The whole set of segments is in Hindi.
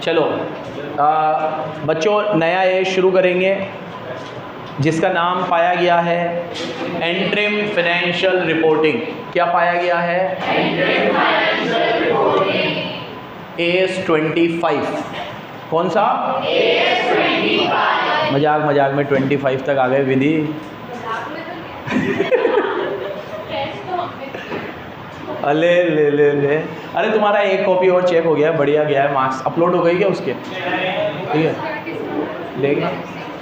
चलो बच्चों, नया एज शुरू करेंगे जिसका नाम पाया गया है इंटरिम फाइनेंशियल रिपोर्टिंग। क्या पाया गया है? AS 25। कौन सा? मजाक मजाक में 25 तक आ गए विधि। अले ले ले ले, अरे तुम्हारा एक कॉपी और चेक हो गया, बढ़िया गया है, मार्क्स अपलोड हो गई क्या उसके? ठीक है, देखना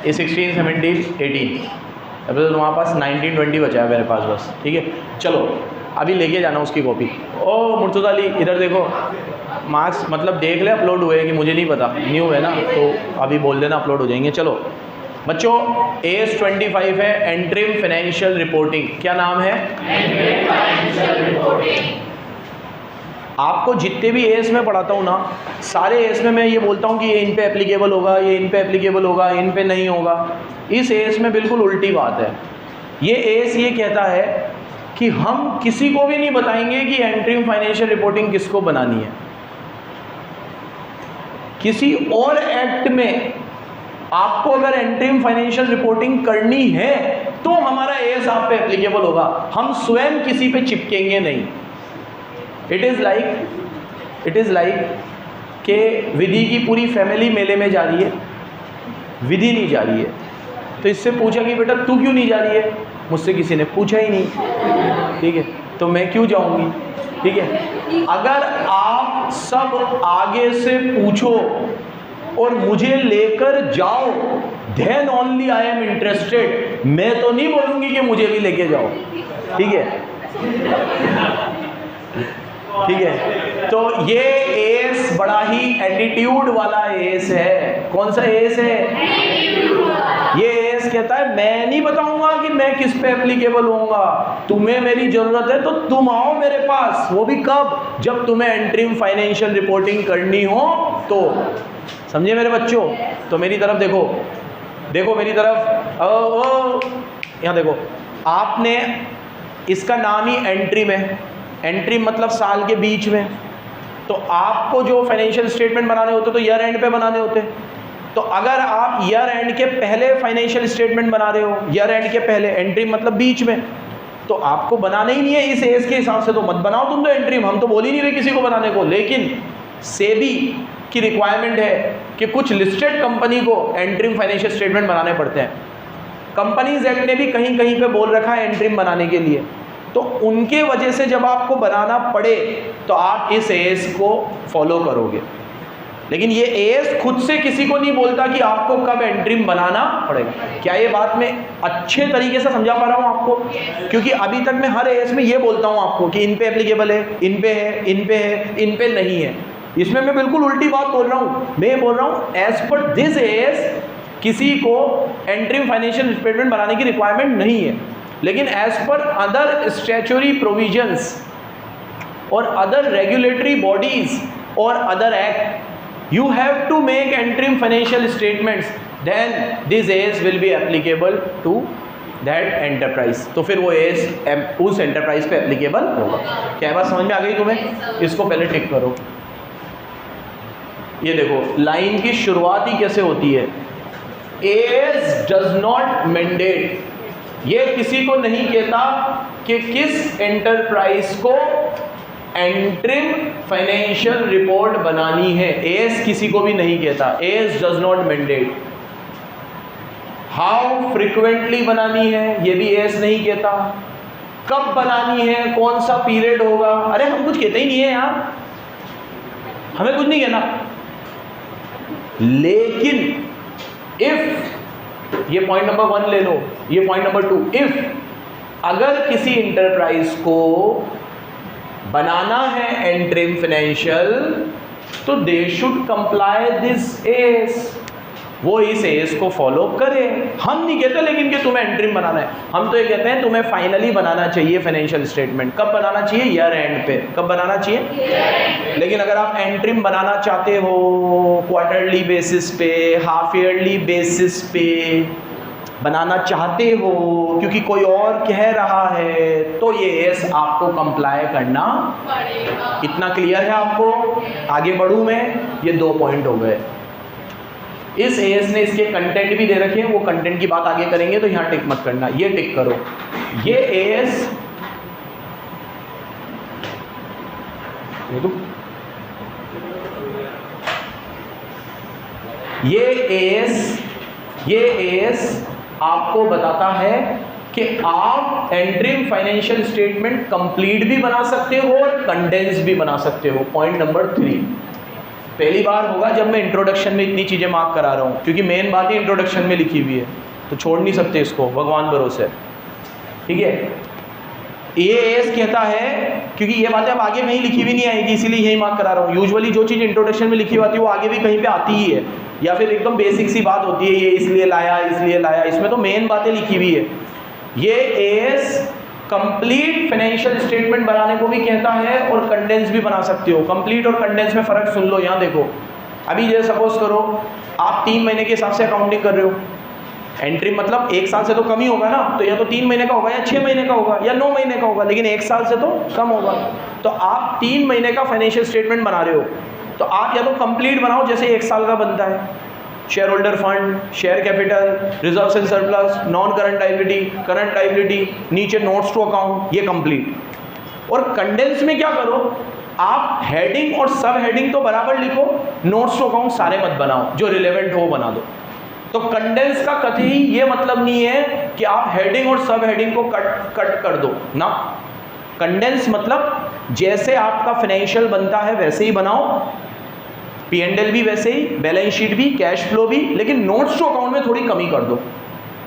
ये 16, 17, 18, अब तो तुम्हारे पास 19, 20 बचा है मेरे पास बस। ठीक है, चलो अभी लेके जाना उसकी कॉपी। ओ मुर्तज़ा अली इधर देखो, मार्क्स मतलब देख ले अपलोड हुए कि मुझे नहीं पता, न्यू है ना, तो अभी बोल देना अपलोड हो जाएंगे। चलो बच्चों, AS 25 है इंटरिम फाइनेंशियल रिपोर्टिंग। क्या नाम है? Interim financial reporting. आपको जितने भी एस में पढ़ाता हूँ ना, सारे एस में मैं ये बोलता हूँ कि ये इन पे एप्लीकेबल होगा, ये इन पे एप्लीकेबल होगा, इन पे नहीं होगा। इस एस में बिल्कुल उल्टी बात है। ये एस ये कहता है कि हम किसी को भी नहीं बताएंगे कि इंटरिम फाइनेंशियल रिपोर्टिंग किसको बनानी है। किसी और एक्ट में आपको अगर इंटरिम फाइनेंशियल रिपोर्टिंग करनी है तो हमारा एस आप पे एप्लीकेबल होगा, हम स्वयं किसी पे चिपकेंगे नहीं। इट इज़ लाइक कि विधि की पूरी फैमिली मेले में जा रही है, विधि नहीं जा रही है, तो इससे पूछा कि बेटा तू क्यों नहीं जा रही है? मुझसे किसी ने पूछा ही नहीं। ठीक है, तो मैं क्यों जाऊंगी? ठीक है, अगर आप सब आगे से पूछो और मुझे लेकर जाओ, then only I am interested. मैं तो नहीं बोलूंगी कि मुझे भी लेके जाओ। ठीक है, ठीक है, तो ये एस बड़ा ही एटीट्यूड वाला एस है। कौन सा एस है? ये एस कहता है मैं नहीं बताऊंगा कि मैं किस पे एप्लीकेबल होऊंगा, तुम्हें मेरी जरूरत है तो तुम आओ मेरे पास। वो भी कब? जब तुम्हें इंटरिम फाइनेंशियल रिपोर्टिंग करनी हो तो। समझे मेरे बच्चों? तो मेरी तरफ देखो, देखो मेरी तरफ, यहाँ देखो, आपने इसका नाम ही एंट्रीम है। एंट्री मतलब साल के बीच में, तो आपको जो फाइनेंशियल स्टेटमेंट बनाने होते तो ईयर एंड पे बनाने होते। तो अगर आप ईयर एंड के पहले फाइनेंशियल स्टेटमेंट बना रहे हो, ईयर एंड के पहले, एंट्री मतलब बीच में, तो आपको बनाना ही नहीं है इस एज के हिसाब से, तो मत बनाओ तुम तो एंट्री। हम तो बोल ही नहीं रहे किसी को बनाने को, लेकिन सेबी की रिक्वायरमेंट है कि कुछ लिस्टेड कंपनी को एंट्रीम फाइनेंशियल स्टेटमेंट बनाने पड़ते हैं। कंपनीज एक्ट ने भी कहीं कहीं पे बोल रखा है एंट्रीम बनाने के लिए, तो उनके वजह से जब आपको बनाना पड़े तो आप इस एस को फॉलो करोगे। लेकिन ये एस खुद से किसी को नहीं बोलता कि आपको कब एंट्रीम बनाना पड़ेगा। क्या ये बात मैं अच्छे तरीके से समझा पा रहा हूँ आपको? क्योंकि अभी तक मैं हर एस में ये बोलता हूँ आपको कि इन पे एप्लीकेबल है, इन पे है, इन पे है, इन पे नहीं है। इसमें मैं बिल्कुल उल्टी बात बोल रहा हूँ। मैं बोल रहा हूँ एज पर दिस एस किसी को एंट्रीम फाइनेंशियल स्टेटमेंट बनाने की रिक्वायरमेंट नहीं है, लेकिन as per other statutory provisions और अदर रेगुलेटरी बॉडीज और other act, you have to make interim financial statements, then this AS will be applicable to that enterprise. तो फिर वो एस उस एंटरप्राइज पे एप्लीकेबल होगा। क्या बात समझ में आ गई तुम्हें? इसको पहले टिक करो। ये देखो लाइन की शुरुआत ही कैसे होती है, एस डज नॉट मैंडेट, ये किसी को नहीं कहता कि किस एंटरप्राइज को एंट्रिम फाइनेंशियल रिपोर्ट बनानी है। एस किसी को भी नहीं कहता, S does not mandate. How frequently बनानी है ये भी एस नहीं कहता। कब बनानी है, कौन सा पीरियड होगा, अरे हम कुछ कहते ही नहीं है यार, हमें कुछ नहीं कहना। लेकिन इफ, ये पॉइंट नंबर 1 ले लो, ये पॉइंट नंबर 2, इफ अगर किसी इंटरप्राइज को बनाना है एंट्रिम फाइनेंशियल तो they should comply this S, वो इस एस को फॉलो करे। हम नहीं कहते लेकिन कि तुम्हें एंट्रिम बनाना है, हम तो ये कहते हैं तुम्हें फाइनली बनाना चाहिए फाइनेंशियल स्टेटमेंट। कब बनाना चाहिए? ईयर एंड पे। कब बनाना चाहिए? लेकिन अगर आप एंट्रिम बनाना चाहते हो क्वार्टरली बेसिस पे, हाफ ईयरली बेसिस पे, बनाना चाहते हो क्योंकि कोई और कह रहा है, तो ये एस आपको कंप्लाई करना पड़ेगा। इतना क्लियर है आपको? आगे बढ़ूं मैं? ये 2 पॉइंट हो गए। इस एस ने इसके कंटेंट भी दे रखे हैं, वो कंटेंट की बात आगे करेंगे, तो यहाँ टिक मत करना, ये टिक करो। ये एस ये एस आपको बताता है कि आप एंट्रीम फाइनेंशियल स्टेटमेंट कंप्लीट भी बना सकते हो और कंडेंस भी बना सकते हो। पॉइंट नंबर 3, पहली बार होगा जब मैं इंट्रोडक्शन में इतनी चीज़ें मार्क करा रहा हूँ, क्योंकि मेन बात ही इंट्रोडक्शन में लिखी हुई है, तो छोड़ नहीं सकते इसको, भगवान भरोसे। ठीक है, ये एस कहता है, क्योंकि ये बातें अब आगे कहीं लिखी भी नहीं आएगी, इसीलिए यही मार्क करा रहा हूँ। यूजुअली जो चीज़ इंट्रोडक्शन में लिखी हुई है वो आगे भी कहीं पे आती ही है, या फिर एकदम बेसिक सी बात होती है, ये इसलिए लाया, इसमें तो मेन बातें लिखी हुई है। ये एस कंप्लीट फाइनेंशियल स्टेटमेंट बनाने को भी कहता है और कंडेंस भी बना सकते हो। कंप्लीट और कंडेंस में फ़र्क सुन लो, यहाँ देखो। अभी ये सपोज करो आप 3 महीने के हिसाब से अकाउंटिंग कर रहे हो, एंट्री मतलब 1 साल से तो कम ही होगा ना, तो या तो 3 महीने का होगा, या 6 महीने का होगा, या 9 महीने का होगा, लेकिन 1 साल से तो कम होगा। तो आप 3 महीने का फाइनेंशियल स्टेटमेंट बना रहे हो, तो आप या तो कंप्लीट बनाओ जैसे 1 साल का बनता है, share holder fund, share capital, reserves and surplus, non current liability, current liability, नीचे नोट्स टू अकाउंट, ये कंप्लीट। और कंडेंस में क्या करो, आप हेडिंग और सब हेडिंग तो बराबर लिखो, नोट्स टू अकाउंट सारे मत बनाओ, जो रिलेवेंट हो बना दो। तो कंडेंस का कतई ये मतलब नहीं है कि आप हेडिंग और सब हेडिंग को कट कर दो ना। कंडेंस मतलब जैसे आपका फाइनेंशियल बनता है वैसे ही बनाओ, P&L भी वैसे ही, बैलेंस शीट भी, कैश फ्लो भी, लेकिन नोट्स टू अकाउंट में थोड़ी कमी कर दो।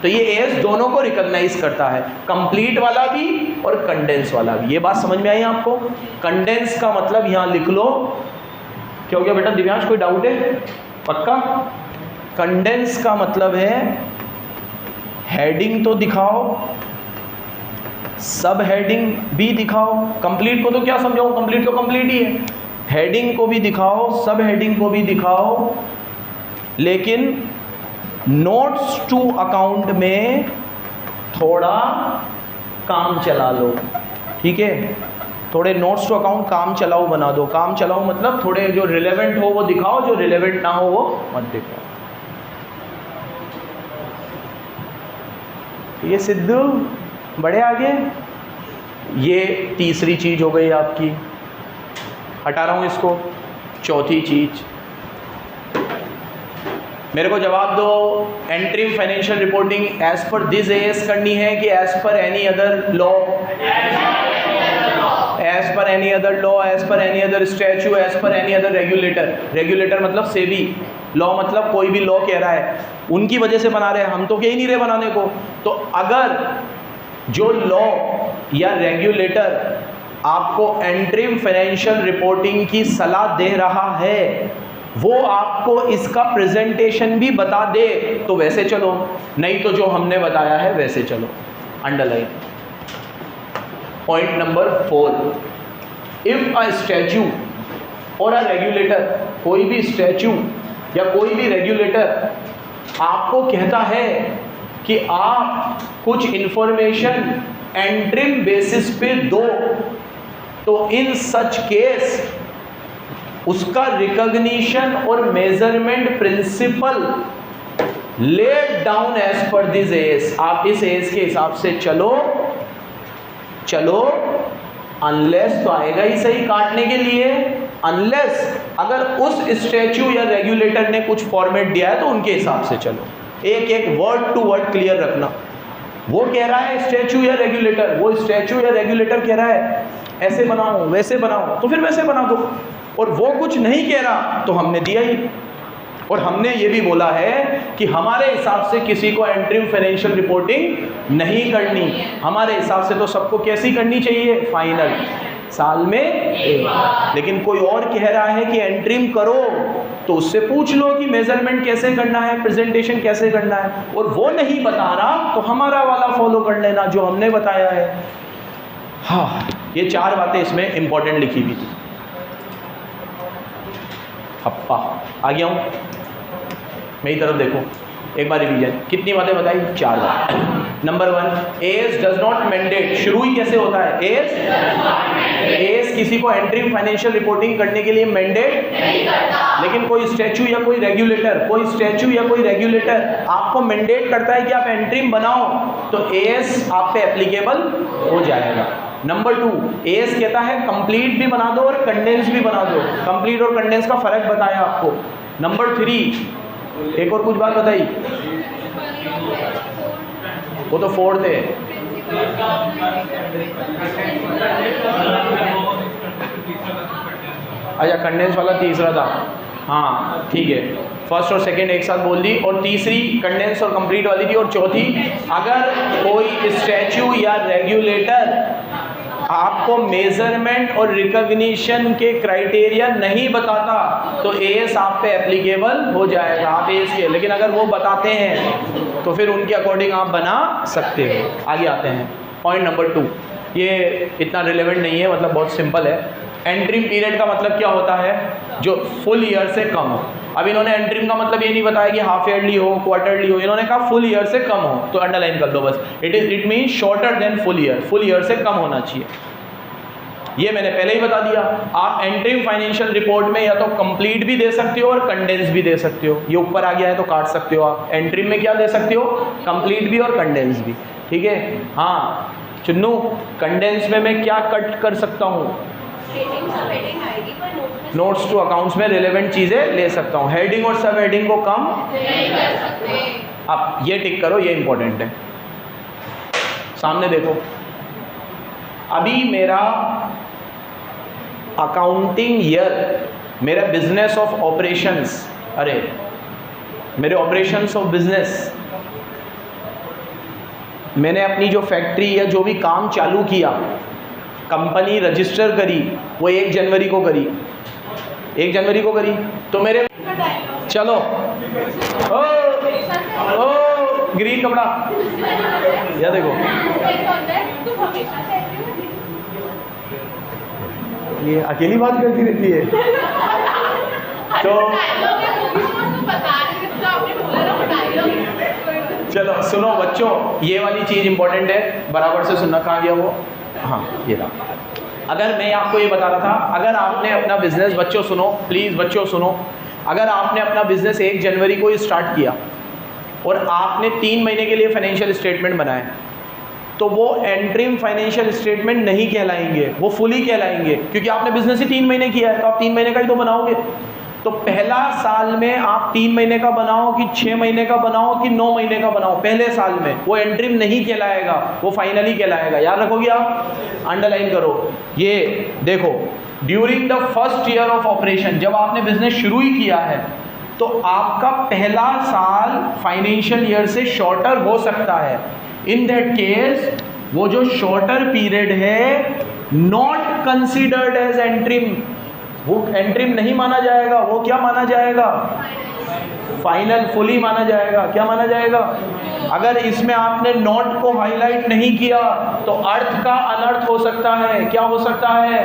तो ये एस दोनों को रिकॉग्नाइज करता है, कंप्लीट वाला भी और कंडेंस वाला भी। ये बात समझ में आई आपको? कंडेंस का मतलब यहाँ लिख लो। क्या हो गया बेटा दिव्यांश, कोई डाउट है? पक्का? कंडेंस का मतलब है हेडिंग तो दिखाओ, सब हेडिंग भी दिखाओ। कंप्लीट को तो क्या समझाऊं, कंप्लीट तो कंप्लीट ही है। हेडिंग को भी दिखाओ, सब हेडिंग को भी दिखाओ, लेकिन नोट्स टू अकाउंट में थोड़ा काम चला लो। ठीक है, थोड़े नोट्स टू अकाउंट काम चलाओ बना दो। काम चलाओ मतलब थोड़े जो रिलेवेंट हो वो दिखाओ, जो रिलेवेंट ना हो वो मत दिखाओ। ये सिद्धू बड़े आगे। ये तीसरी चीज हो गई आपकी, हटा रहा हूं इसको। चौथी चीज, मेरे को जवाब दो, interim financial reporting as per this AS करनी है कि as per any other law? As per any other law, as per any other statute, as per any other regulator. Regulator मतलब सेबी, लॉ मतलब कोई भी लॉ कह रहा है, उनकी वजह से बना रहे हैं, हम तो कह ही नहीं रहे बनाने को। तो अगर जो लॉ या रेगुलेटर आपको एंट्रीम फाइनेंशियल रिपोर्टिंग की सलाह दे रहा है, वो आपको इसका प्रेजेंटेशन भी बता दे तो वैसे चलो, नहीं तो जो हमने बताया है वैसे चलो। Underline. Point number 4, if a statue और अ रेगुलेटर, कोई भी स्टैच्यू या कोई भी रेगुलेटर आपको कहता है कि आप कुछ इंफॉर्मेशन एंट्रीम बेसिस पे दो, तो इन सच केस उसका रिकॉग्निशन और measurement principle laid down as per this AS. आप इस एस के हिसाब से चलो, अनलेस तो आएगा ही सही काटने के लिए, अनलेस अगर उस स्टैच्यू या रेगुलेटर ने कुछ फॉर्मेट दिया है तो उनके हिसाब से चलो। एक एक वर्ड टू वर्ड क्लियर रखना। वो कह रहा है स्टैच्यू या रेगुलेटर, वो स्टैच्यू या रेगुलेटर कह रहा है ऐसे बनाओ वैसे बनाओ, तो फिर वैसे बना दो। और वो कुछ नहीं कह रहा तो हमने दिया ही। और हमने ये भी बोला है कि हमारे हिसाब से किसी को एंट्रीम फाइनेंशियल रिपोर्टिंग नहीं करनी, हमारे हिसाब से तो सबको कैसी करनी चाहिए, फाइनल, साल में एक बार। लेकिन कोई और कह रहा है कि एंट्रीम करो, तो उससे पूछ लो कि मेजरमेंट कैसे करना है, प्रेजेंटेशन कैसे करना है। और वो नहीं बता रहा तो हमारा वाला फॉलो कर लेना जो हमने बताया है। हाँ, ये 4 बातें इसमें इंपॉर्टेंट लिखी हुई थी। हप्पा आ गया हूं। मेरी तरफ देखो, एक बार रिवीजन, कितनी बातें बताई? 4 बार। Number 1, AS does not mandate. शुरू ही कैसे होता है? एएस किसी को एंट्रीम फाइनेंशियल रिपोर्टिंग करने के लिए मैंडेट नहीं करता। लेकिन कोई स्टैच्यू या कोई रेगुलेटर आपको मैंडेट करता है कि आप एंट्रीम बनाओ, तो एएस आप पे एप्लीकेबल हो जाएगा। नंबर 2, एएस कहता है कंप्लीट भी बना दो और कंडेंस भी बना दो। कंप्लीट और कंडेंस का फर्क बताया आपको। नंबर 3, एक और कुछ बात बताई, वो तो 4 थे। अच्छा, कंडेंस वाला तीसरा था। हाँ ठीक है, फर्स्ट और सेकंड एक साथ बोल दी, और तीसरी कंडेंस और कंप्लीट वाली थी, और चौथी, अगर कोई स्टैच्यू या रेगुलेटर आपको मेजरमेंट और रिकॉग्निशन के क्राइटेरिया नहीं बताता तो एएस आप पे एप्लीकेबल हो जाएगा, आप एएस के। लेकिन अगर वो बताते हैं तो फिर उनके अकॉर्डिंग आप बना सकते हो। आगे आते हैं, पॉइंट नंबर 2, ये इतना रिलेवेंट नहीं है, मतलब बहुत सिंपल है। एंट्रीम पीरियड का मतलब क्या होता है? जो फुल ईयर से कम हो। अब इन्होंने एंट्रीम का मतलब ये नहीं बताया कि हाफ ईयरली हो, क्वार्टरली हो, इन्होंने कहा फुल ईयर से कम हो, तो अंडरलाइन कर दो बस। It means shorter than full year से कम होना चाहिए। ये मैंने पहले ही बता दिया। आप एंट्रीम फाइनेंशियल रिपोर्ट में या तो कंप्लीट भी दे सकते हो और कंडेंस भी दे सकते हो। ये ऊपर आ गया है तो काट सकते हो आप। एंट्रीम में क्या दे सकते हो? कंप्लीट भी और कंडेंस भी, ठीक है। हाँ चुन्नू, कंडेंस में मैं क्या कट कर सकता हूँ? नोट्स टू अकाउंट्स में रिलेवेंट चीज़ें ले सकता हूँ। हेडिंग और सब हेडिंग को कम नहीं कर सकते। अब ये टिक करो, ये इंपॉर्टेंट है। सामने देखो, अभी मेरा अकाउंटिंग ईयर, मेरा बिजनेस ऑफ ऑपरेशंस, अरे मेरे ऑपरेशंस ऑफ बिजनेस, मैंने अपनी जो फैक्ट्री या जो भी काम चालू किया, कंपनी रजिस्टर करी, वो 1 जनवरी को करी, 1 जनवरी को करी, तो मेरे चलो ओ ग्रीन कपड़ा, या देखो ये अकेली बात करती रहती है। तो चलो सुनो बच्चों, ये वाली चीज़ इंपॉर्टेंट है, बराबर से सुनना। कहाँ गया वो? हाँ ये रहा। अगर मैं आपको ये बता रहा था, अगर आपने अपना बिजनेस, बच्चों सुनो प्लीज़, बच्चों सुनो, अगर आपने अपना बिजनेस 1 जनवरी को ही स्टार्ट किया और आपने 3 महीने के लिए फाइनेंशियल स्टेटमेंट बनाए, तो वो एंट्रीम फाइनेंशियल स्टेटमेंट नहीं कहलाएंगे, वो फुली कहलाएंगे, क्योंकि आपने बिजनेस ही 3 महीने किया है, तो आप 3 महीने का ही तो बनाओगे। तो पहला साल में आप 3 महीने का बनाओ कि 6 महीने का बनाओ कि 9 महीने का बनाओ, पहले साल में वो एंट्रीम नहीं कहलाएगा, वो फाइनली कहलाएगा। याद रखोगे आप, अंडरलाइन करो। ये देखो, during the first year of operation, जब आपने बिजनेस शुरू ही किया है, तो आपका पहला साल फाइनेंशियल ईयर से शॉर्टर हो सकता है। इन दैट केस वो जो शॉर्टर पीरियड है नॉट कंसिडर्ड एज एंट्रीम, वो एंट्रीम नहीं माना जाएगा, वो क्या माना जाएगा? फाइनल, फुली माना जाएगा। क्या माना जाएगा? अगर इसमें आपने नॉट को हाईलाइट नहीं किया तो अर्थ का अनर्थ हो सकता है। क्या हो सकता है?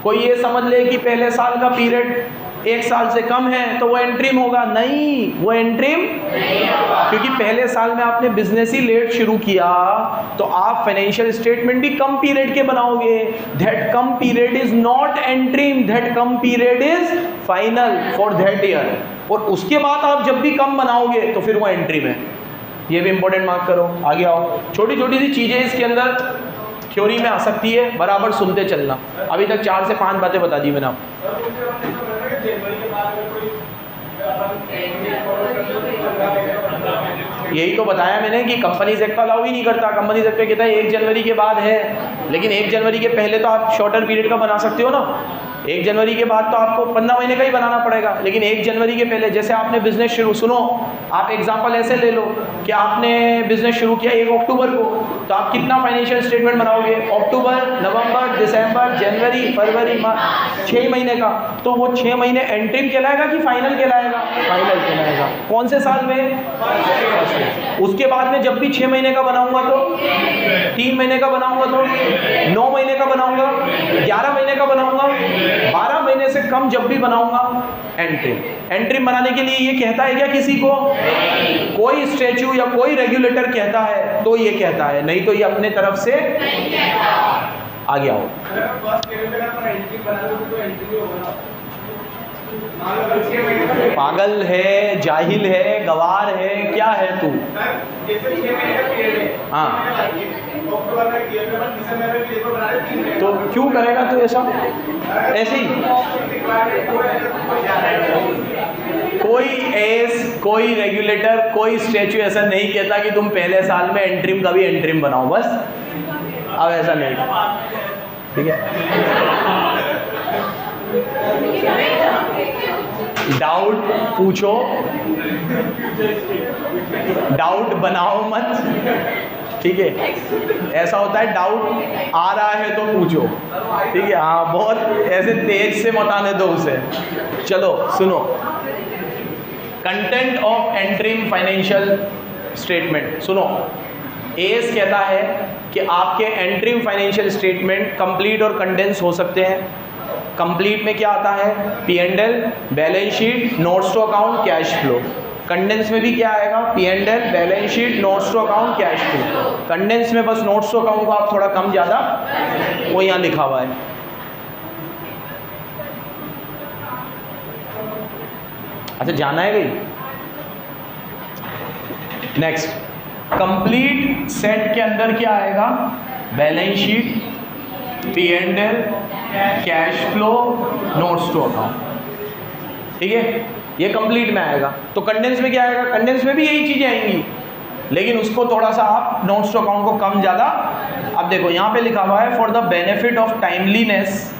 कोई ये समझ ले कि पहले साल का पीरियड 1 साल से कम है तो वो एंट्रीम होगा, नहीं, वो एंट्रीम नहीं होगा, क्योंकि पहले साल में आपने बिजनेस ही लेट शुरू किया, तो आप फाइनेंशियल स्टेटमेंट भी कम पीरियड के बनाओगे। That come period is not interim, that come period is final for that year. और उसके बाद आप जब भी कम बनाओगे तो फिर वो एंट्रीम है। ये भी इंपॉर्टेंट मार्क करो। आगे आओ, छोटी छोटी सी चीज़ें इसके अंदर थ्योरी में आ सकती है, बराबर सुनते चलना। अभी तक 4 से 5 बातें बता दी मैंने आपको। यही तो बताया मैंने कि कंपनीज एक्ट अलाउ ही नहीं करता। कंपनीज एक्ट कहता है 1 जनवरी के बाद है, लेकिन 1 जनवरी के पहले तो आप शॉर्टर पीरियड का बना सकते हो ना। 1 जनवरी के बाद तो आपको 15 महीने का ही बनाना पड़ेगा, लेकिन 1 जनवरी के पहले, जैसे आपने बिजनेस शुरू, सुनो आप एग्जांपल ऐसे ले लो कि आपने बिजनेस शुरू किया 1 अक्टूबर को, तो आप कितना फाइनेंशियल स्टेटमेंट बनाओगे? अक्टूबर, नवंबर, दिसंबर, जनवरी, फरवरी, मार्च, 6 महीने का। तो वो 6 महीने एंट्रीम कहलाएगा कि फाइनल कहलाएगा? फाइनल कहलाएगा। कौन से साल में? उसके बाद में जब भी 6 महीने का बनाऊंगा तो 3 महीने का बनाऊंगा तो 9 महीने का बनाऊंगा, 11 महीने का बनाऊंगा, 12 महीने से कम जब भी बनाऊंगा एंट्रीम। एंट्रीम बनाने के लिए ये कहता है क्या किसी को? कोई स्टैच्यू या कोई रेगुलेटर कहता है तो ये कहता है, नहीं तो ये अपने तरफ से आगे आओ। पागल है, जाहिल है, गवार है, क्या है तू? हाँ, तो क्यों करेगा तू ऐसा? ऐसे ही कोई एस, कोई रेगुलेटर, कोई स्टैच्यू ऐसा नहीं कहता कि तुम पहले साल में एंट्रीम का भी एंट्रीम बनाओ, बस अब ऐसा नहीं, ठीक है? डाउट पूछो, डाउट बनाओ मत, ठीक है? ऐसा होता है डाउट आ रहा है तो पूछो, ठीक है? हाँ, बहुत ऐसे तेज से मत आने दो उसे। चलो सुनो, content of interim financial statement सुनो। एस कहता है कि आपके एंट्रीम फाइनेंशियल स्टेटमेंट कंप्लीट और कंडेंस हो सकते हैं। कंप्लीट में क्या आता है? P&L, balance sheet, notes to account, cash flow. Condense में भी क्या आएगा? P&L, balance sheet, notes to account, cash flow. Condense में बस नोट्स टू अकाउंट को आप थोड़ा कम ज़्यादा, वो यहाँ लिखा हुआ है। अच्छा, जाना है भाई? नेक्स्ट, कंप्लीट सेट के अंदर क्या आएगा? Balance sheet, P&L, cash flow, notes to account, ठीक है? ये कंप्लीट में आएगा। तो कंडेंस में क्या आएगा? कंडेंस में भी यही चीज़ें आएंगी, लेकिन उसको थोड़ा सा आप नोट्स टू अकाउंट को कम ज़्यादा। अब देखो यहाँ पे लिखा हुआ है for the benefit of timeliness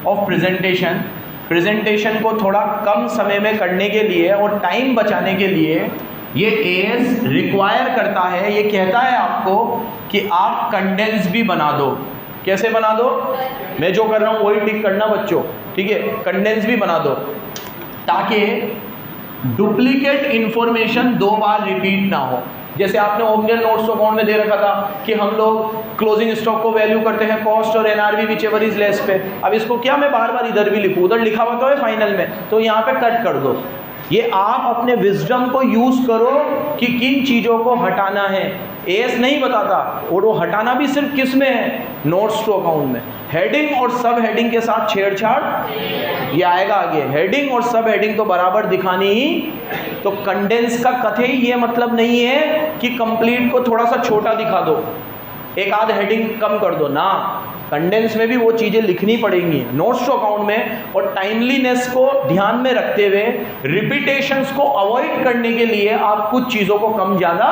of presentation. Presentation को थोड़ा कम समय में करने के लिए और टाइम बचाने के लिए ये एएस रिक्वायर करता है, ये कहता है आपको कि आप कंडेंस भी बना दो। कैसे बना दो? मैं जो कर रहा हूँ वही टिक करना बच्चों, ठीक है? कंडेंस भी बना दो ताकि डुप्लीकेट इंफॉर्मेशन 2 बार रिपीट ना हो। जैसे आपने ओरिजिनल नोट्स टू अकाउंट में दे रखा था कि हम लोग क्लोजिंग स्टॉक को वैल्यू करते हैं कॉस्ट और एनआरवी विचएवर इज लेस पे। अब इसको क्या मैं बार बार इधर भी लिखूँ? उधर लिखा हुआ तो है फाइनल में, तो यहाँ पे कट कर दो। ये आप अपने विजडम को यूज करो कि किन चीज़ों को हटाना है। एस नहीं बताता, और वो हटाना भी सिर्फ किस में है? नोट्स टू अकाउंट में। हेडिंग और सब हेडिंग के साथ छेड़छाड़, ये आएगा आगे। हेडिंग और सब हेडिंग तो बराबर दिखानी ही। तो कंडेंस का कथई ये मतलब नहीं है कि कंप्लीट को थोड़ा सा छोटा दिखा दो, एक आध हेडिंग कम कर दो ना। कंडेंस में भी वो चीज़ें लिखनी पड़ेंगी नोट्स टू अकाउंट में, और टाइमलीनेस को ध्यान में रखते हुए रिपीटेशंस को अवॉइड करने के लिए आप कुछ चीज़ों को कम ज़्यादा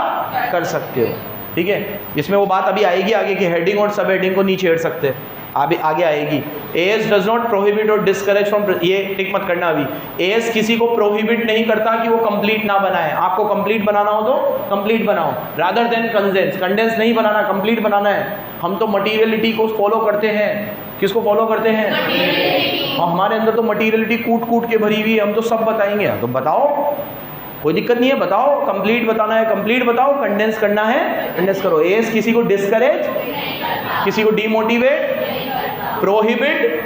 कर सकते हो, ठीक है? इसमें वो बात अभी आएगी आगे कि हेडिंग और सब हेडिंग को नहीं छेड़ सकते, अभी आगे आएगी। एएस डज नॉट प्रोहिबिट और डिस्करेज फ्रॉम, ये टिक मत करना अभी। एएस किसी को प्रोहिबिट नहीं करता कि वो कंप्लीट ना बनाए। आपको कंप्लीट बनाना हो तो कंप्लीट बनाओ, रादर देन कंडेंस। कंडेंस नहीं बनाना, कंप्लीट बनाना है। हम तो मटीरियलिटी को फॉलो करते हैं। किसको फॉलो करते हैं? हमारे अंदर तो मटीरियलिटी कूट कूट के भरी हुई है, हम तो सब बताएंगे। तो बताओ, कोई दिक्कत नहीं है, बताओ। कंप्लीट बताना है कंप्लीट बताओ, कंडेंस करना है कंडेंस करो। एएस किसी को डिस्करेज, किसी को डीमोटिवेट, प्रोहिबिट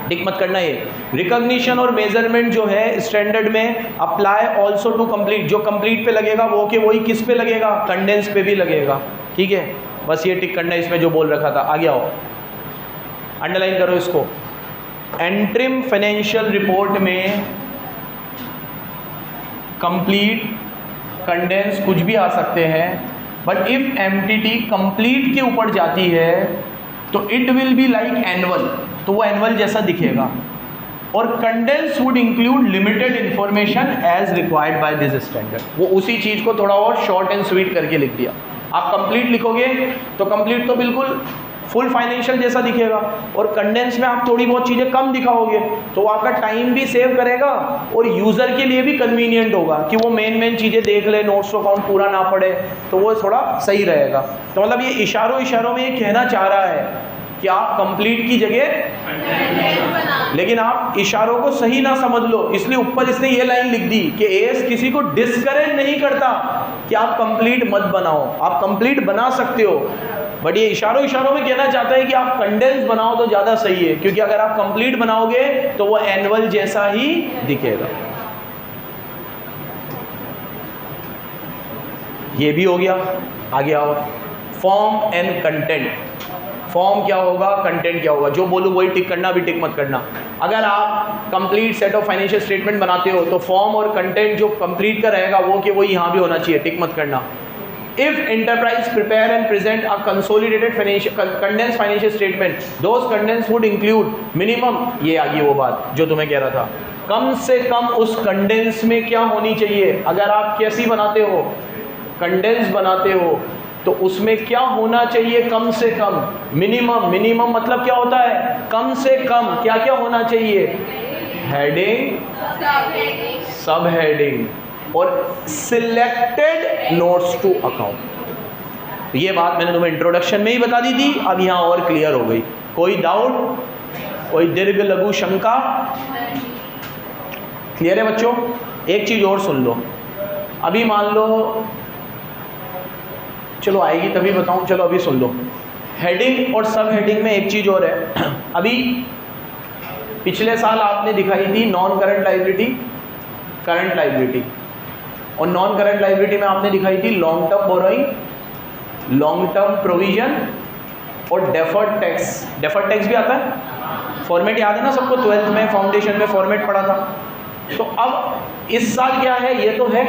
टिक मत करना। ये रिकॉग्निशन और मेजरमेंट जो है स्टैंडर्ड में अप्लाई ऑल्सो टू कंप्लीट। जो कंप्लीट पे लगेगा वो के वही किस पे लगेगा? कंडेंस पे भी लगेगा, ठीक है? बस ये टिक करना है इसमें जो बोल रखा था। आगे आओ, अंडरलाइन करो इसको। एंट्रीम फाइनेंशियल रिपोर्ट में कंप्लीट, कंडेंस कुछ भी आ सकते हैं, बट इफ एमटीटी कंप्लीट के ऊपर जाती है तो it will be like annual, तो वो एनुअल जैसा दिखेगा। और condense would include limited information as required by this standard. वो उसी चीज़ को थोड़ा और शॉर्ट एंड स्वीट करके लिख दिया। आप कंप्लीट लिखोगे तो कंप्लीट तो बिल्कुल फुल फाइनेंशियल जैसा दिखेगा, और कंडेंस में आप थोड़ी बहुत चीज़ें कम दिखाओगे तो आपका टाइम भी सेव करेगा और यूज़र के लिए भी कन्वीनियंट होगा कि वो मेन चीज़ें देख ले, नोट्स अकाउंट पूरा ना पड़े, तो वो थोड़ा सही रहेगा। तो मतलब ये इशारों में ये कहना चाह रहा है कि आप कंप्लीट की जगह लेकिन आप इशारों को सही ना समझ लो, इसलिए ऊपर इसने ये लाइन लिख दी कि एएस किसी को डिस्करेज नहीं करता कि आप कंप्लीट मत बनाओ, आप कंप्लीट बना सकते हो, बट ये इशारों में कहना चाहता है कि आप कंडेंस बनाओ तो ज़्यादा सही है, क्योंकि अगर आप कंप्लीट बनाओगे तो वो एनुअल जैसा ही दिखेगा। ये भी हो गया। आगे आओ, फॉर्म एंड कंटेंट। फॉर्म क्या होगा, कंटेंट क्या होगा, जो बोलूँ वही टिक करना, भी टिक मत करना। अगर आप complete set of financial statement बनाते हो तो फॉर्म और कंटेंट जो कंप्लीट का रहेगा वो कि वो यहाँ भी होना चाहिए, टिक मत करना। If enterprise prepare and present a consolidated condensed financial statement, those condensed would include minimum, ये आ गई वो बात जो तुम्हें कह रहा था, कम से कम उस कंडेंस में क्या होनी चाहिए। अगर आप कैसी बनाते हो, कंडेंस बनाते हो, तो उसमें क्या होना चाहिए, कम से कम, मिनिमम। मिनिमम मतलब क्या होता है, कम से कम क्या क्या होना चाहिए, हेडिंग, सब हेडिंग और सिलेक्टेड नोट्स टू अकाउंट। ये बात मैंने तुम्हें इंट्रोडक्शन में ही बता दी थी, अब यहाँ और क्लियर हो गई। कोई डाउट, कोई दीर्घ लघु शंका? क्लियर है बच्चों? एक चीज़ और सुन लो, अभी मान लो, चलो आएगी तभी बताऊं, चलो अभी सुन लो। हेडिंग और सब हेडिंग में एक चीज़ और है। अभी पिछले साल आपने दिखाई थी non current liability, current liability, और नॉन करंट लाइबिलिटी में आपने दिखाई थी long term borrowing, long term provision और डेफर्ड टैक्स। डेफर्ड टैक्स भी आता है, फॉर्मेट याद है ना सबको, 12th में फाउंडेशन में फॉर्मेट पढ़ा था। तो अब इस साल क्या है, ये तो है,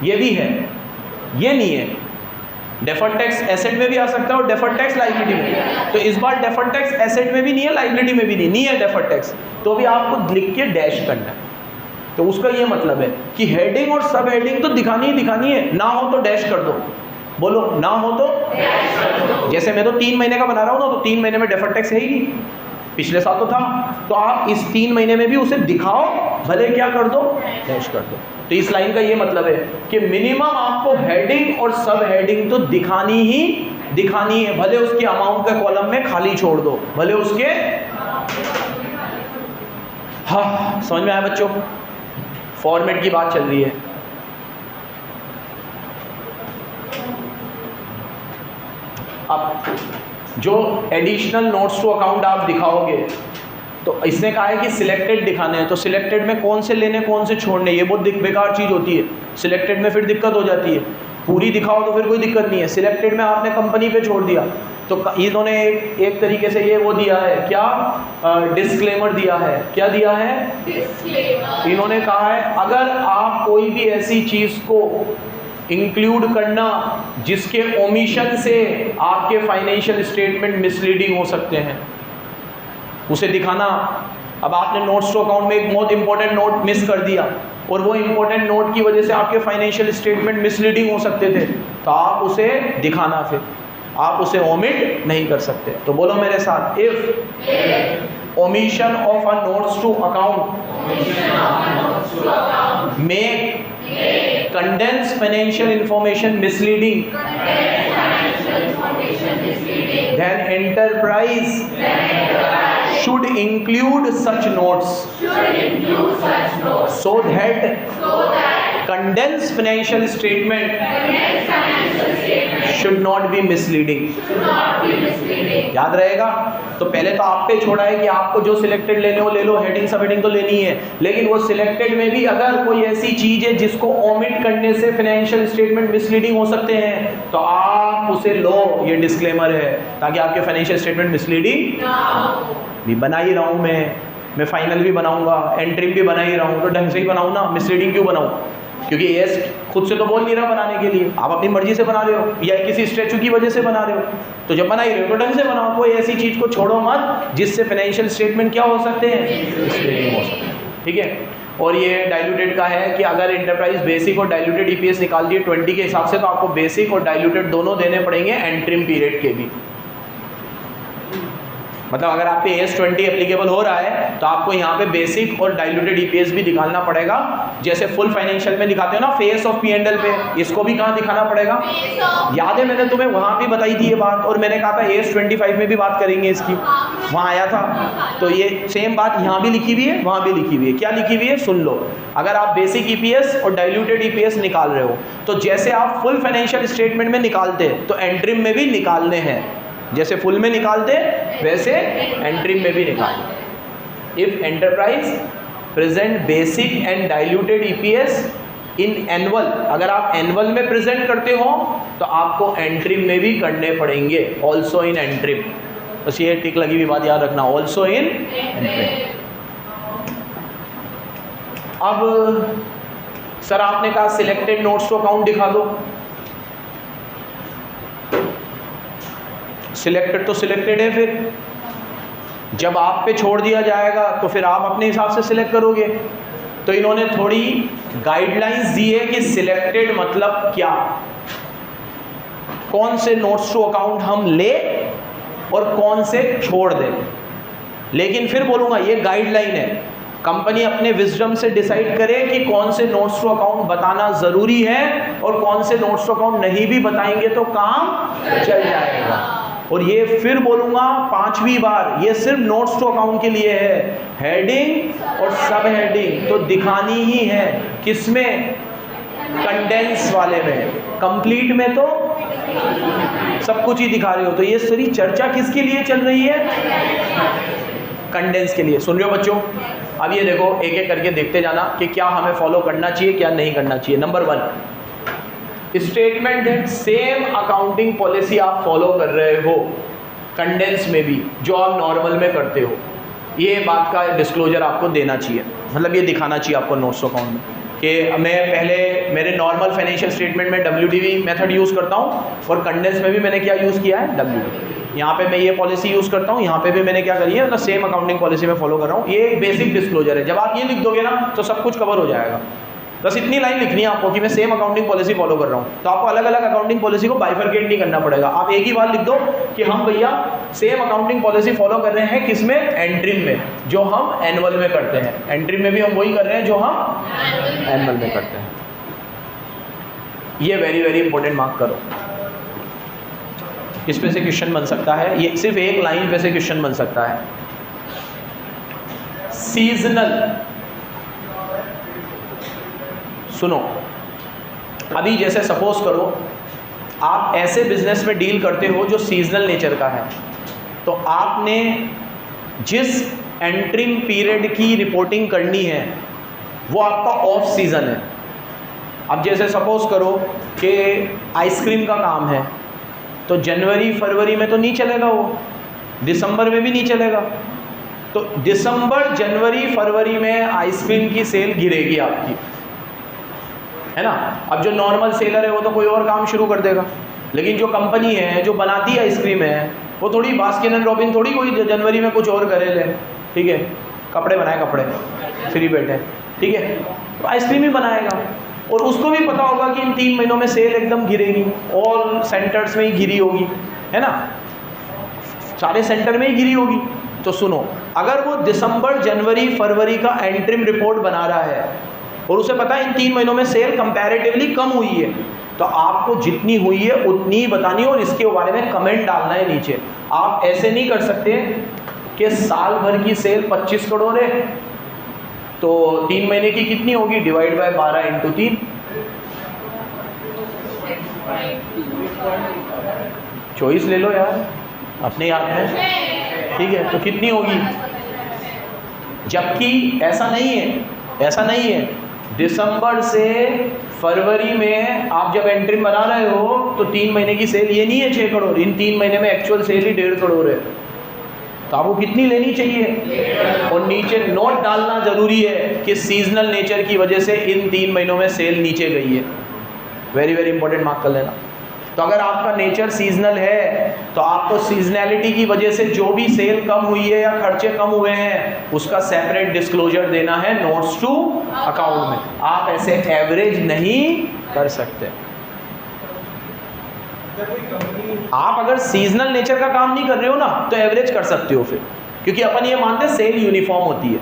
ये भी है, ये नहीं है। डेफर्ड टैक्स एसेट में भी आ सकता है और डेफर्ड टैक्स लाइबिलिटी में। तो इस बार डेफर्ड टैक्स एसेट में भी नहीं है, लाइबिलिटी में भी नहीं है डेफर्ड टैक्स, तो भी आपको लिख के डैश करना है। तो उसका ये मतलब है कि हेडिंग और सब हेडिंग तो दिखानी ही दिखानी है, ना हो तो डैश कर दो। बोलो, ना हो तो डैश कर दो। जैसे मैं तो 3 महीने का बना रहा हूँ ना, तो 3 महीने में डेफर्ड टैक्स है ही नहीं, पिछले साल तो था, तो आप इस 3 महीने में भी उसे दिखाओ, भले क्या कर दो, डैश कर दो। तो इस लाइन का ये मतलब है कि मिनिमम आपको हेडिंग और सब हेडिंग तो दिखानी ही दिखानी है, भले उसके अमाउंट के कॉलम में खाली छोड़ दो, भले उसके। हाँ, समझ में आया बच्चों? फॉर्मेट की बात चल रही है। अब जो एडिशनल नोट्स टू अकाउंट आप दिखाओगे, तो इसने कहा है कि सिलेक्टेड दिखाने हैं, तो सिलेक्टेड में कौन से लेने कौन से छोड़ने, ये बहुत बेकार चीज़ होती है। सिलेक्टेड में फिर दिक्कत हो जाती है, पूरी दिखाओ तो फिर कोई दिक्कत नहीं है, सिलेक्टेड में आपने कंपनी पे छोड़ दिया तो इन्होंने एक तरीके से ये वो दिया है, क्या डिस्क्लेमर दिया है। क्या दिया है? डिस्क्लेमर। इन्होंने कहा है अगर आप कोई भी ऐसी चीज़ को इंक्लूड करना जिसके ओमिशन से आपके फाइनेंशियल स्टेटमेंट मिसलीडिंग हो सकते हैं, उसे दिखाना। अब आपने नोट्स टू अकाउंट में एक बहुत इंपॉर्टेंट नोट मिस कर दिया और वो इंपॉर्टेंट नोट की वजह से आपके फाइनेंशियल स्टेटमेंट मिसलीडिंग हो सकते थे, तो आप उसे दिखाना, फिर आप उसे ओमिट नहीं कर सकते। तो बोलो मेरे साथ, if omission of a notes to account make condense financial information misleading, then enterprise should include such notes so that condensed financial statement should not be misleading। याद रहेगा? तो पहले तो आप पे छोड़ा है कि आपको जो सिलेक्टेड लेने हो ले लो, हेडिंग सब हेडिंग तो लेनी है, लेकिन वो सिलेक्टेड में भी अगर कोई ऐसी चीज है जिसको ओमिट करने से फाइनेंशियल स्टेटमेंट मिसलीडिंग हो सकते हैं, तो आप उसे लो, ये डिस्क्लेमर है, ताकि आपके फाइनेंशियल स्टेटमेंट मिसलीडिंग भी बना ही रहा हूँ मैं फाइनल भी बनाऊंगा, एंट्री भी बना ही रहा हूँ, तो ढंग से ही बनाऊँ ना, मिसलीडिंग क्यों बनाऊँ? क्योंकि एएस खुद से तो बोल नहीं रहा बनाने के लिए, आप अपनी मर्जी से बना रहे हो या किसी स्टैचू की वजह से बना रहे हो, तो जब बना ही रहे हो तो ढंग से बनाओ। कोई ऐसी चीज़ को छोड़ो मत जिससे फाइनेंशियल स्टेटमेंट क्या हो सकते हैं, मिसलीडिंग हो सकते हैं। ठीक है? और ये डाइल्यूटेड का है कि अगर इंटरप्राइज बेसिक और डाइल्यूटेड ईपीएस निकाल दिए 20 के हिसाब से, तो आपको बेसिक और डाइल्यूटेड दोनों देने पड़ेंगे एंट्रीम पीरियड के भी। मतलब अगर आप पे AS20 एप्लीकेबल हो रहा है तो आपको यहाँ पे बेसिक और डाइल्यूटेड EPS भी दिखाना पड़ेगा, जैसे फुल फाइनेंशियल में दिखाते हो ना फेस ऑफ P&L पे, इसको भी कहाँ दिखाना पड़ेगा? याद है मैंने तुम्हें वहाँ भी बताई थी ये बात, और मैंने कहा था AS25 में भी बात करेंगे इसकी, वहाँ आया था। तो ये सेम बात यहाँ भी लिखी हुई है, वहाँ भी लिखी हुई है। क्या लिखी हुई है सुन लो। अगर आप बेसिक EPS और डाइल्यूटेड EPS निकाल रहे हो तो जैसे आप फुल फाइनेंशियल स्टेटमेंट में निकालते तो एंट्रीम में भी निकालने हैं, जैसे फुल में निकालते वैसे एंट्रीम में भी निकालने। If enterprise present basic and diluted EPS in annual, अगर आप एनुअल में प्रेजेंट करते हो तो आपको एंट्रीम में भी करने पड़ेंगे, ऑल्सो इन एंट्रीम। बस ये टिक लगी हुई बात याद रखना, ऑल्सो इन एंट्रीम। अब सर आपने कहा सिलेक्टेड नोट्स टू अकाउंट दिखा दो। सिलेक्टेड तो सिलेक्टेड है, फिर जब आप पे छोड़ दिया जाएगा तो फिर आप अपने हिसाब से सिलेक्ट करोगे। तो इन्होंने थोड़ी गाइडलाइंस दी है कि सिलेक्टेड मतलब क्या, कौन से नोट्स टू अकाउंट हम ले और कौन से छोड़ दें। लेकिन फिर बोलूँगा ये गाइडलाइन है, कंपनी अपने विजडम से डिसाइड करे कि कौन से नोट्स टू अकाउंट बताना ज़रूरी है और कौन से नोट्स टू अकाउंट नहीं भी बताएंगे तो काम चल जाएगा। और ये फिर बोलूँगा 5वीं बार, ये सिर्फ नोट्स टू अकाउंट के लिए है, हेडिंग और सब हेडिंग तो दिखानी ही है। किसमें? कंडेंस वाले में। कंप्लीट में तो सब कुछ ही दिखा रहे हो। तो ये सारी चर्चा किसके लिए चल रही है? कंडेंस के लिए। सुन रहे हो बच्चों? अब ये देखो एक एक करके देखते जाना कि क्या हमें फॉलो करना चाहिए क्या नहीं करना चाहिए। Number 1, statement that same accounting policy आप फॉलो कर रहे हो कंडेंस में भी जो आप नॉर्मल में करते हो, ये बात का डिस्क्लोजर आपको देना चाहिए। मतलब ये दिखाना चाहिए आपको नोट्स अकाउंट में कि मैं पहले मेरे नॉर्मल फाइनेंशियल स्टेटमेंट में WDV मेथड यूज़ करता हूँ और कंडेंस में भी मैंने क्या यूज़ किया है? WDV। यहाँ पे मैं ये पॉलिसी यूज़ करता हूँ, यहाँ पे भी मैंने क्या करी है, मतलब सेम अकाउंटिंग पॉलिसी में फॉलो कर रहा हूँ। ये एक बेसिक डिस्क्लोजर है। जब आप ये लिख दोगे ना तो सब कुछ कवर हो जाएगा। बस इतनी लाइन लिखनी है आपको कि मैं सेम अकाउंटिंग पॉलिसी फॉलो कर रहा हूँ। तो आपको अलग अलग अकाउंटिंग पॉलिसी को बाइफरकेट नहीं करना पड़ेगा। आप एक ही बार लिख दो कि हम भैया सेम अकाउंटिंग पॉलिसी फॉलो कर रहे हैं, किसमें? एंट्रीम में, जो हम एनुअल में करते हैं। एंट्रीम में भी हम वही कर रहे हैं जो हम एनुअल में करते हैं। ये वेरी वेरी इंपॉर्टेंट, मार्क करो। इस पे से क्वेश्चन बन सकता है, ये सिर्फ एक लाइन पे से क्वेश्चन बन सकता है। सीजनल, सुनो, अभी जैसे सपोज करो आप ऐसे बिजनेस में डील करते हो जो सीजनल नेचर का है, तो आपने जिस एंट्रीम पीरियड की रिपोर्टिंग करनी है वो आपका ऑफ सीजन है। अब जैसे सपोज करो कि आइसक्रीम का काम है तो जनवरी फरवरी में तो नहीं चलेगा, वो दिसंबर में भी नहीं चलेगा। तो दिसंबर जनवरी फरवरी में आइसक्रीम की सेल गिरेगी आपकी, है ना। अब जो नॉर्मल सेलर है वो तो कोई और काम शुरू कर देगा, लेकिन जो कंपनी है जो बनाती है आइसक्रीम है वो थोड़ी बास्किन एंड रॉबिन थोड़ी कोई जनवरी में कुछ और करे ले, ठीक है, कपड़े बनाए, कपड़े फ्री बैठे, ठीक है, तो आइसक्रीम ही बनाएगा। और उसको भी पता होगा कि इन 3 महीनों में सेल एकदम गिरेगी, ऑल सेंटर्स में ही गिरी होगी, है ना, सारे सेंटर में ही गिरी होगी। तो सुनो, अगर वो दिसंबर जनवरी फरवरी का एंट्रीम रिपोर्ट बना रहा है और उसे पता है इन 3 महीनों में सेल कंपैरेटिवली कम हुई है, तो आपको जितनी हुई है उतनी ही बतानी है और इसके बारे में कमेंट डालना है नीचे। आप ऐसे नहीं कर सकते कि साल भर की सेल 25 करोड़ है तो 3 महीने की कितनी होगी, डिवाइड बाय 12 इंटू 3, चॉइस ले लो यार अपने हाथ में, ठीक है, तो कितनी होगी। जबकि ऐसा नहीं है, ऐसा नहीं है, दिसंबर से फरवरी में आप जब एंट्री बना रहे हो तो 3 महीने की सेल ये नहीं है 6 करोड़, इन 3 महीने में एक्चुअल सेल ही 1.5 करोड़ है, तो आपको कितनी लेनी चाहिए। और नीचे नोट डालना ज़रूरी है कि सीजनल नेचर की वजह से इन 3 महीनों में सेल नीचे गई है, वेरी वेरी इंपॉर्टेंट, मार्क कर लेना। तो अगर आपका नेचर सीजनल है तो आपको सीजनैलिटी की वजह से जो भी सेल कम हुई है या खर्चे कम हुए हैं उसका सेपरेट डिस्क्लोजर देना है नोट्स टू अकाउंट में। आप ऐसे एवरेज नहीं कर सकते। आप अगर सीजनल नेचर का काम नहीं कर रहे हो ना तो एवरेज कर सकते हो फिर, क्योंकि अपन ये मानते हैं सेल यूनिफॉर्म होती है,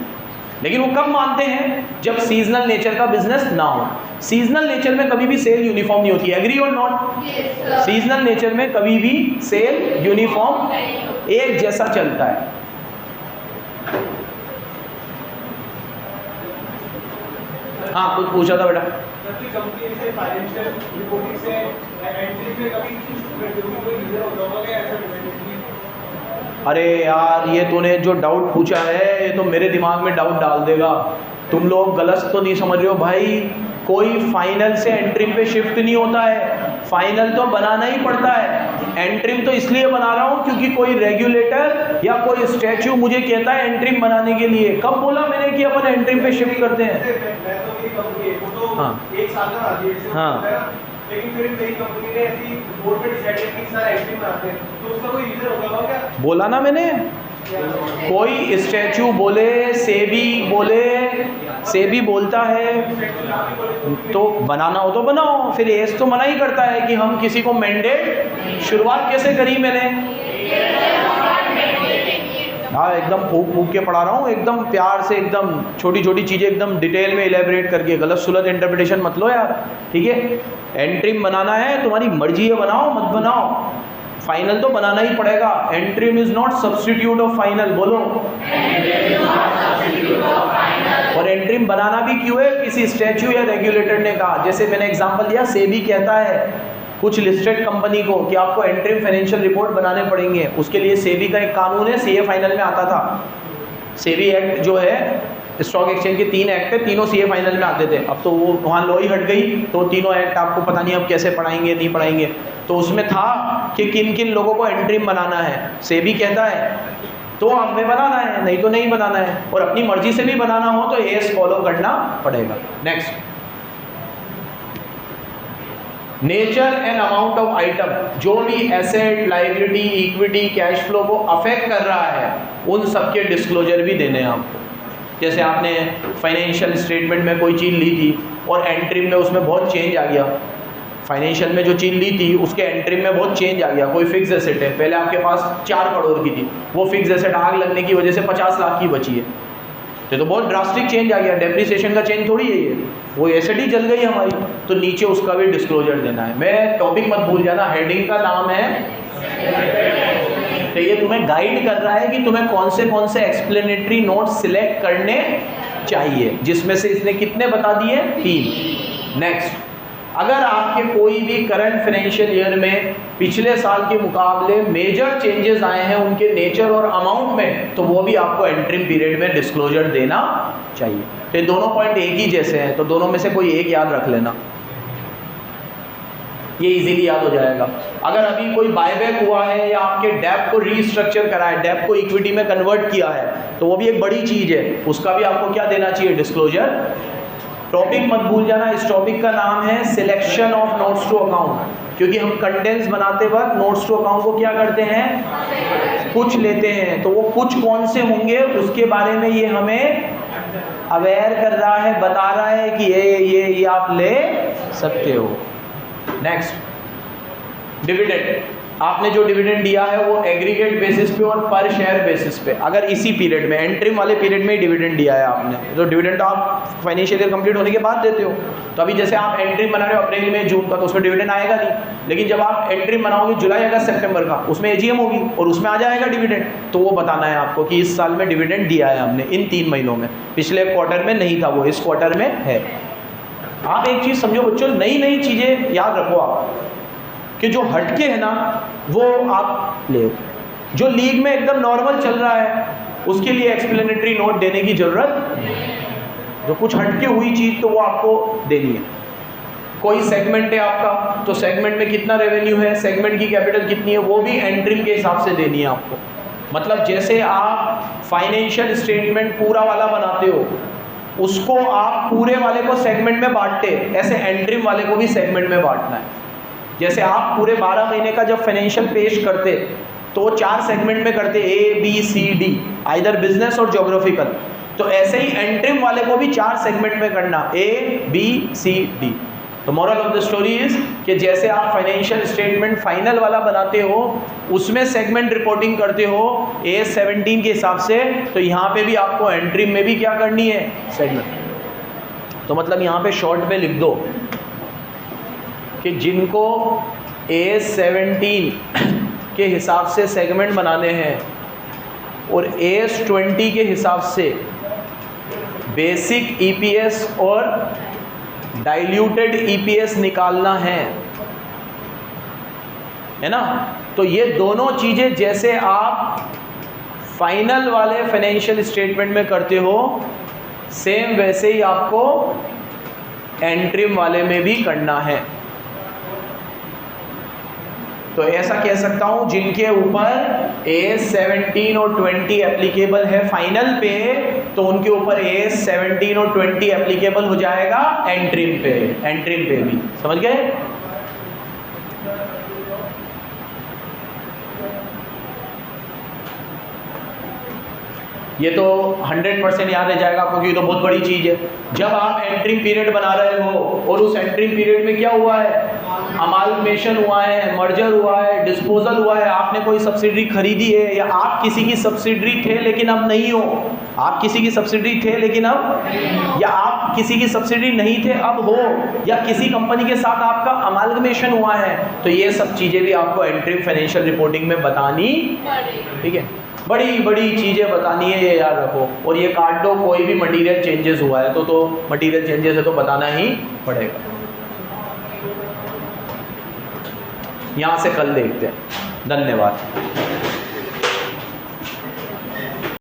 लेकिन वो कब मानते हैं जब सीजनल नेचर का बिजनेस ना हो। सीजनल नेचर में कभी भी सेल यूनिफॉर्म नहीं होती, एग्री और नॉट? सीजनल नेचर में कभी भी सेल यूनिफॉर्म एक जैसा चलता है। हाँ कुछ पूछा था बेटा। अरे यार ये तूने जो डाउट पूछा है ये तो मेरे दिमाग में डाउट डाल देगा। तुम लोग गलत तो नहीं समझ रहे हो भाई, कोई फाइनल से एंट्रीम पे शिफ्ट नहीं होता है, फाइनल तो बनाना ही पड़ता है। एंट्रीम तो इसलिए बना रहा हूँ क्योंकि कोई रेगुलेटर या कोई स्टैच्यू मुझे कहता है एंट्रीम बनाने के लिए। कब बोला मैंने कि अपन एंट्रीम पे शिफ्ट करते हैं? हाँ हाँ, लेकिन फिर मेरी कंपनी ने ऐसी बोर्ड पे डिसाइड किया कि सारा एंट्री बनाते हैं, तो उसका कोई रीजन होगा क्या? बोला ना मैंने, कोई स्टैच्यू बोले, सेबी बोले, सेबी बोलता है तो बनाना हो तो बनाओ। फिर एस तो मना ही करता है कि हम किसी को मैंडेट, शुरुआत कैसे करी मैंने? हाँ एकदम फूक के पढ़ा रहा हूँ, एकदम प्यार से, एकदम छोटी छोटी चीज़ें एकदम डिटेल में इलेबरेट करके। गलत सुलत इंटरप्रिटेशन मत लो यार, ठीक है? एंट्रीम बनाना है तुम्हारी मर्जी है, बनाओ मत बनाओ, फाइनल तो बनाना ही पड़ेगा। Interim is not substitute of final, बोलो। और एंट्रीम बनाना भी क्यों है? किसी स्टैच्यू या रेगुलेटर ने कहा, जैसे मैंने एग्जांपल दिया, सेबी कहता है कुछ लिस्टेड कंपनी को कि आपको एंट्रीम फाइनेंशियल रिपोर्ट बनाने पड़ेंगे। उसके लिए सेबी का एक कानून है, सीए फाइनल में आता था। सेबी एक्ट जो है, स्टॉक एक्सचेंज के 3 एक्ट है, तीनों सीए फाइनल में आते थे। अब तो वो वहाँ लॉ ही हट गई, तो तीनों एक्ट आपको पता नहीं अब कैसे पढ़ाएंगे नहीं पढ़ाएंगे। तो उसमें था कि किन किन लोगों को एंट्रीम बनाना है। सेबी कहता है तो हमें बनाना है, नहीं तो नहीं बनाना है। और अपनी मर्जी से भी बनाना हो तो एस फॉलो करना पड़ेगा। Next, nature and amount of item, जो भी asset, liability, equity, cash flow को अफेक्ट कर रहा है उन सब के डिस्क्लोजर भी देने हैं आपको। जैसे आपने फाइनेंशियल स्टेटमेंट में कोई चीज़ ली थी और एंट्री में उसमें बहुत चेंज आ गया, फाइनेंशियल में जो चीज़ ली थी उसके एंट्री में बहुत चेंज आ गया। कोई फिक्स एसेट है, पहले आपके पास 4 करोड़ की थी, वो फिक्स एसेट आग लगने की वजह से 50 लाख की बची है, तो बहुत ड्रास्टिक चेंज आ गया। डेप्रिसिएशन का चेंज थोड़ी है ये, वो एसेट ही जल गई हमारी, तो नीचे उसका भी डिस्क्लोजर देना है। मैं टॉपिक मत भूल जाना, हेडिंग का नाम है, तो ये तुम्हें गाइड कर रहा है कि तुम्हें कौन से एक्सप्लेनेटरी नोट्स सिलेक्ट करने चाहिए, जिसमें से इसने कितने बता दिए? 3। नेक्स्ट, अगर आपके कोई भी करंट फाइनेंशियल ईयर में पिछले साल के मुकाबले मेजर चेंजेस आए हैं उनके नेचर और अमाउंट में, तो वो भी आपको एंट्रीम पीरियड में डिस्क्लोजर देना चाहिए। तो ये दोनों पॉइंट एक ही जैसे हैं, तो दोनों में से कोई एक याद रख लेना, ये इजीली याद हो जाएगा। अगर अभी कोई बायबैक हुआ है या आपके डेप को रीस्ट्रक्चर करा है, डेप को इक्विटी में कन्वर्ट किया है, तो वो भी एक बड़ी चीज़ है, उसका भी आपको क्या देना चाहिए? डिस्क्लोजर। टॉपिक मत भूल जाना, इस टॉपिक का नाम है selection of notes to account, क्योंकि हम कंटेंट्स बनाते वक्त नोट्स टू अकाउंट को क्या करते हैं? कुछ लेते हैं, तो वो कुछ कौन से होंगे उसके बारे में ये हमें अवेयर कर रहा है, बता रहा है कि ये आप ले सकते हो। Next, dividend. आपने जो डिविडेंड दिया है वो एग्रीगेट बेसिस पे और पर शेयर बेसिस पे, अगर इसी पीरियड में, एंट्रीम वाले पीरियड में ही डिविडेंड दिया है आपने, तो डिविडेंड आप फाइनेंशियल ईयर कंप्लीट होने के बाद देते हो। तो अभी जैसे आप एंट्रीम बना रहे हो अप्रैल में जून का, तो उसमें डिविडेंड आएगा नहीं, लेकिन जब आप एंट्रीम बनाओगे जुलाई अगस्त सितंबर का, उसमें एजीएम होगी और उसमें आ जाएगा डिविडेंड, तो वो बताना है आपको कि इस साल में डिविडेंड दिया है हमने इन 3 महीनों में, पिछले क्वार्टर में नहीं था, वो इस क्वार्टर में है। आप एक चीज़ समझो बच्चों, नई नई चीज़ें याद रखो आप, कि जो हटके है ना वो आप ले, जो लीग में एकदम नॉर्मल चल रहा है उसके लिए एक्सप्लेनेटरी नोट देने की जरूरत नहीं। जो कुछ हटके हुई चीज़ तो वो आपको देनी है। कोई सेगमेंट है आपका, तो सेगमेंट में कितना रेवेन्यू है, सेगमेंट की कैपिटल कितनी है, वो भी एंट्रीम के हिसाब से देनी है आपको। मतलब जैसे आप फाइनेंशियल स्टेटमेंट पूरा वाला बनाते हो, उसको आप पूरे वाले को सेगमेंट में बांटते, ऐसे एंट्रीम वाले को भी सेगमेंट में बांटना है। जैसे आप पूरे 12 महीने का जब फाइनेंशियल पेश करते तो 4 सेगमेंट में करते, ABCD, आइदर बिजनेस और ज्योग्राफिकल, तो ऐसे ही एंट्रीम वाले को भी 4 सेगमेंट में करना, ABCD। तो moral of the story is कि जैसे आप फाइनेंशियल स्टेटमेंट फाइनल वाला बनाते हो, उसमें सेगमेंट रिपोर्टिंग करते हो AS 17 के हिसाब से, तो यहाँ पे भी आपको एंट्री में भी क्या करनी है, सेगमेंट। तो मतलब यहाँ पे शॉर्ट में लिख दो कि जिनको AS 17 के हिसाब से सेगमेंट बनाने हैं और AS 20 के हिसाब से बेसिक EPS और डाइल्यूटेड EPS निकालना है ना, तो ये दोनों चीज़ें जैसे आप फाइनल वाले फाइनेंशियल स्टेटमेंट में करते हो, सेम वैसे ही आपको एंट्रीम वाले में भी करना है। तो ऐसा कह सकता हूं जिनके ऊपर AS 17 और 20 एप्लीकेबल है फाइनल पे, तो उनके ऊपर AS 17 और 20 एप्लीकेबल हो जाएगा एंट्रीम पे भी। समझ गए? ये तो 100% याद रह जाएगा क्योंकि ये तो बहुत बड़ी चीज़ है। जब आप एंट्री पीरियड बना रहे हो और उस एंट्री पीरियड में क्या हुआ है, अमालगमेशन हुआ है, मर्जर हुआ है, डिस्पोजल हुआ है, आपने कोई सब्सिडरी खरीदी है, या आप किसी की सब्सिडरी थे लेकिन अब नहीं हो, आप किसी की सब्सिडरी थे लेकिन अब, या आप किसी की सब्सिडरी नहीं थे अब हो, या किसी कंपनी के साथ आपका अमालगमेशन हुआ है, तो ये सब चीज़ें भी आपको एंट्री फाइनेंशियल रिपोर्टिंग में बतानी, ठीक है, बड़ी बड़ी चीज़ें बतानी है, ये याद रखो। और ये काट दो, कोई भी मटेरियल चेंजेस हुआ है तो मटेरियल चेंजेस है तो बताना ही पड़ेगा। यहाँ से कल देखते हैं। धन्यवाद।